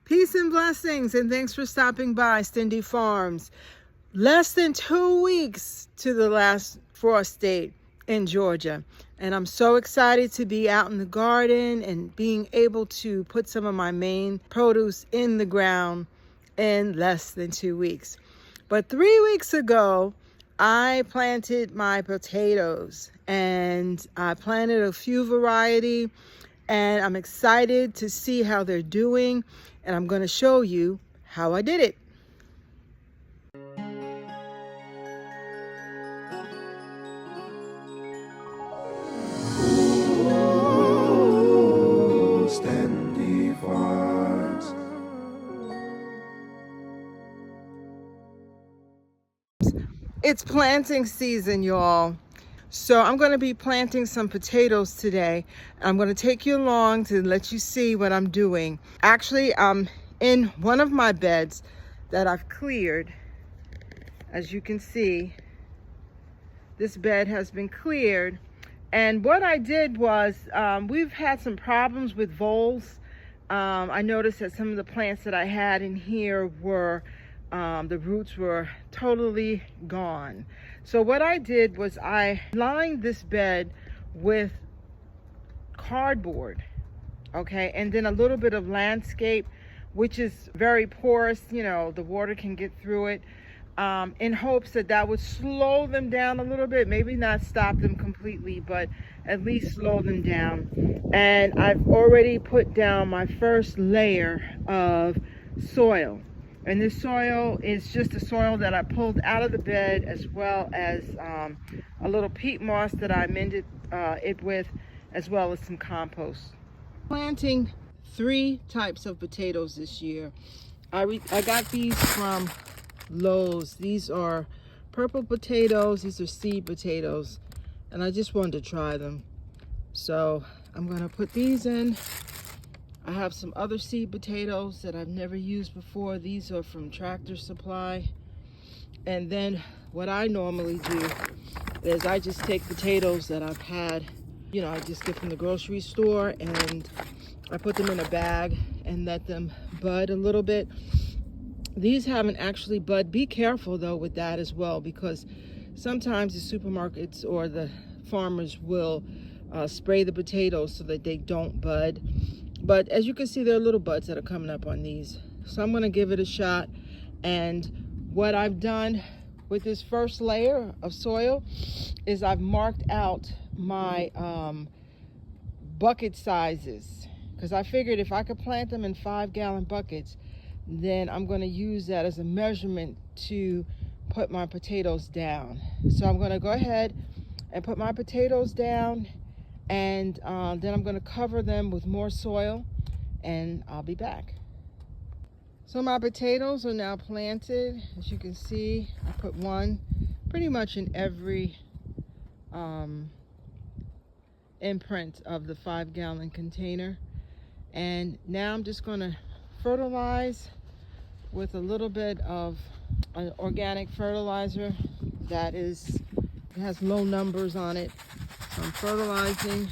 Peace and blessings, and thanks for stopping by Stindy Farms. Less than 2 weeks to the last frost date in Georgia, and I'm so excited to be out in the garden and being able to put some of my main produce in the ground in less than 2 weeks. But 3 weeks ago, I planted my potatoes, and I planted a few variety, and I'm excited to see how they're doing, and I'm going to show you how I did it. It's planting season, y'all. So I'm going to be planting some potatoes today. I'm going to take you along to let you see what I'm doing. Actually, I'm in one of my beds that I've cleared. As you can see, this bed has been cleared. And what I did was, we've had some problems with voles. I noticed that some of the plants that I had in here were the roots were totally gone. So what I did was I lined this bed with cardboard, okay, and then a little bit of landscape, which is very porous, you know, the water can get through it, in hopes that that would slow them down a little bit, maybe not stop them completely, but at least slow them down. And I've already put down my first layer of soil. And this soil is just the soil that I pulled out of the bed, as well as a little peat moss that I amended it with, as well as some compost. Planting 3 types of potatoes this year. I got these from Lowe's. These are purple potatoes. These are seed potatoes. And I just wanted to try them. So I'm going to put these in. I have some other seed potatoes that I've never used before. These are from Tractor Supply. And then what I normally do is I just take potatoes that I've had, you know, I just get from the grocery store, and I put them in a bag and let them bud a little bit. These haven't actually bud. Be careful though with that as well, because sometimes the supermarkets or the farmers will spray the potatoes so that they don't bud. But as you can see, there are little buds that are coming up on these. So I'm going to give it a shot. And what I've done with this first layer of soil is I've marked out my bucket sizes, because I figured if I could plant them in 5-gallon buckets, then I'm going to use that as a measurement to put my potatoes down. So I'm going to go ahead and put my potatoes down, and then I'm going to cover them with more soil, and I'll be back. So my potatoes are now planted. As you can see, I put one pretty much in every imprint of the 5-gallon container. And now I'm just going to fertilize with a little bit of an organic fertilizer that has low numbers on it. So I'm fertilizing,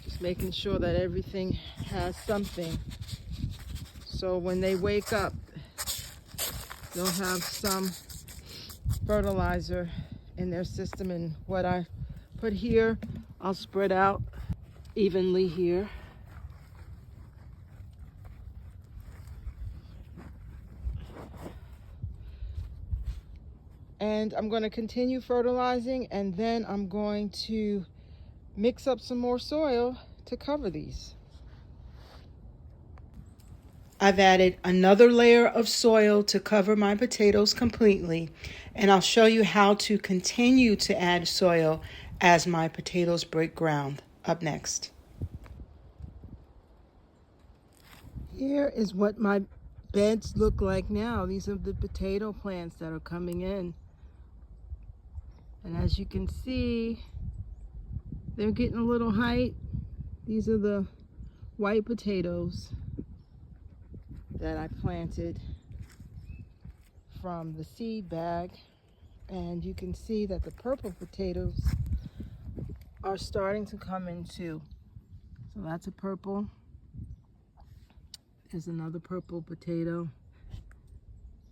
just making sure that everything has something, so when they wake up they'll have some fertilizer in their system. And what I put here, I'll spread out evenly here. And I'm going to continue fertilizing, and then I'm going to mix up some more soil to cover these. I've added another layer of soil to cover my potatoes completely, and I'll show you how to continue to add soil as my potatoes break ground up next. Here is what my beds look like now. These are the potato plants that are coming in. And as you can see, they're getting a little height. These are the white potatoes that I planted from the seed bag. And you can see that the purple potatoes are starting to come in too. So that's a purple. is another purple potato.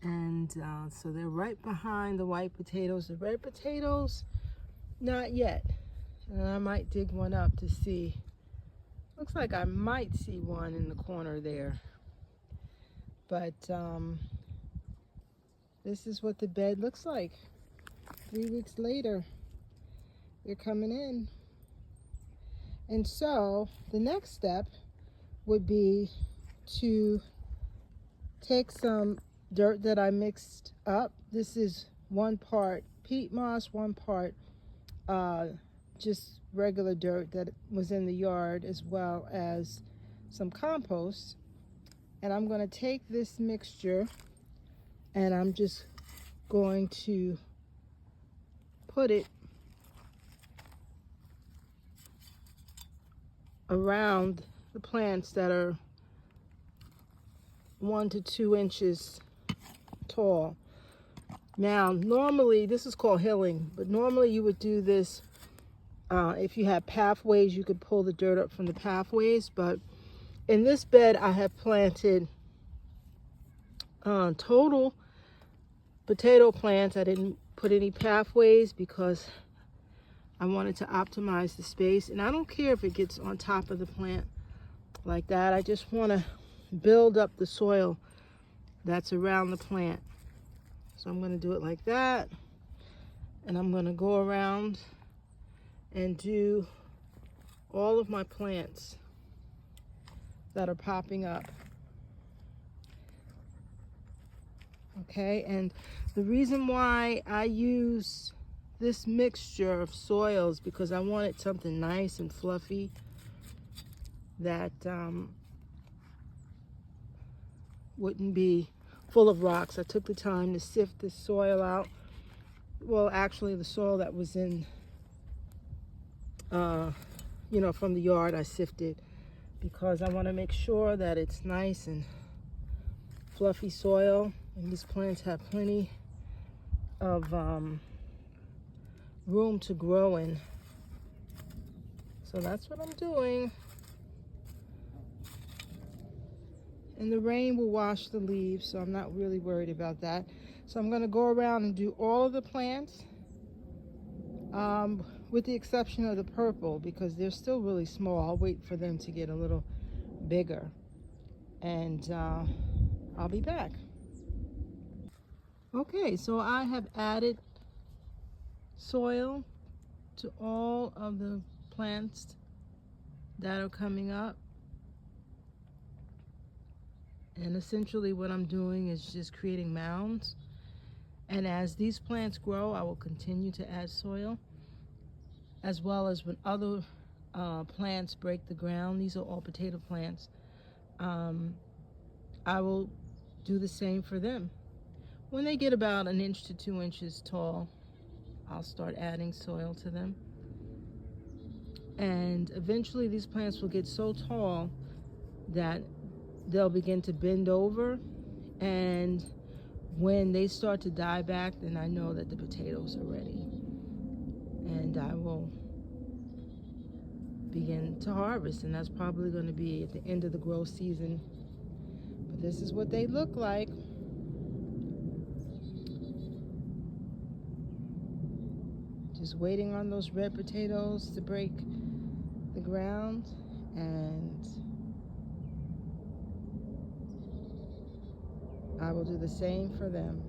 And so they're right behind the white potatoes. The red potatoes, not yet. And I might dig one up to see. Looks like I might see one in the corner there. But this is what the bed looks like. 3 weeks later, they're coming in. And so the next step would be to take some dirt that I mixed up. This is 1 part peat moss, 1 part just regular dirt that was in the yard, as well as some compost. And I'm going to take this mixture and I'm just going to put it around the plants that are 1 to 2 inches tall. Now, normally, this is called hilling, but normally you would do this if you had pathways. You could pull the dirt up from the pathways, but in this bed I have planted total potato plants. I didn't put any pathways because I wanted to optimize the space, and I don't care if it gets on top of the plant like that. I just want to build up the soil that's around the plant. So I'm going to do it like that, and I'm going to go around and do all of my plants that are popping up. Okay, and the reason why I use this mixture of soils because I wanted something nice and fluffy that wouldn't be full of rocks. I took the time to sift the soil out. Well, actually the soil that was in you know, from the yard, I sifted because I want to make sure that it's nice and fluffy soil, and these plants have plenty of room to grow in. So that's what I'm doing. And the rain will wash the leaves, so I'm not really worried about that. So I'm going to go around and do all of the plants, with the exception of the purple, because they're still really small. I'll wait for them to get a little bigger, and I'll be back. Okay, so I have added soil to all of the plants that are coming up. And essentially what I'm doing is just creating mounds. And as these plants grow, I will continue to add soil, as well as when other plants break the ground. These are all potato plants. I will do the same for them. When they get about 1 inch to 2 inches tall, I'll start adding soil to them. And eventually these plants will get so tall that they'll begin to bend over, and when they start to die back, then I know that the potatoes are ready, and I will begin to harvest. And that's probably going to be at the end of the grow season. But this is what they look like. Just waiting on those red potatoes to break the ground, and I will do the same for them.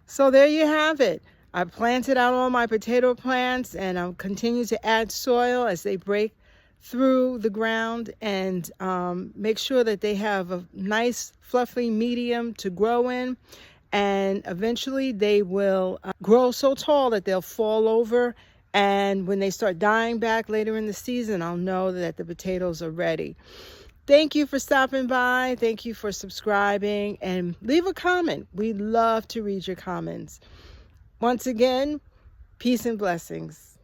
So there you have it. I planted out all my potato plants, and I'll continue to add soil as they break through the ground, and make sure that they have a nice fluffy medium to grow in. And eventually they will grow so tall that they'll fall over, and when they start dying back later in the season, I'll know that the potatoes are ready. Thank you for stopping by. Thank you for subscribing, and leave a comment. We love to read your comments. Once again, peace and blessings.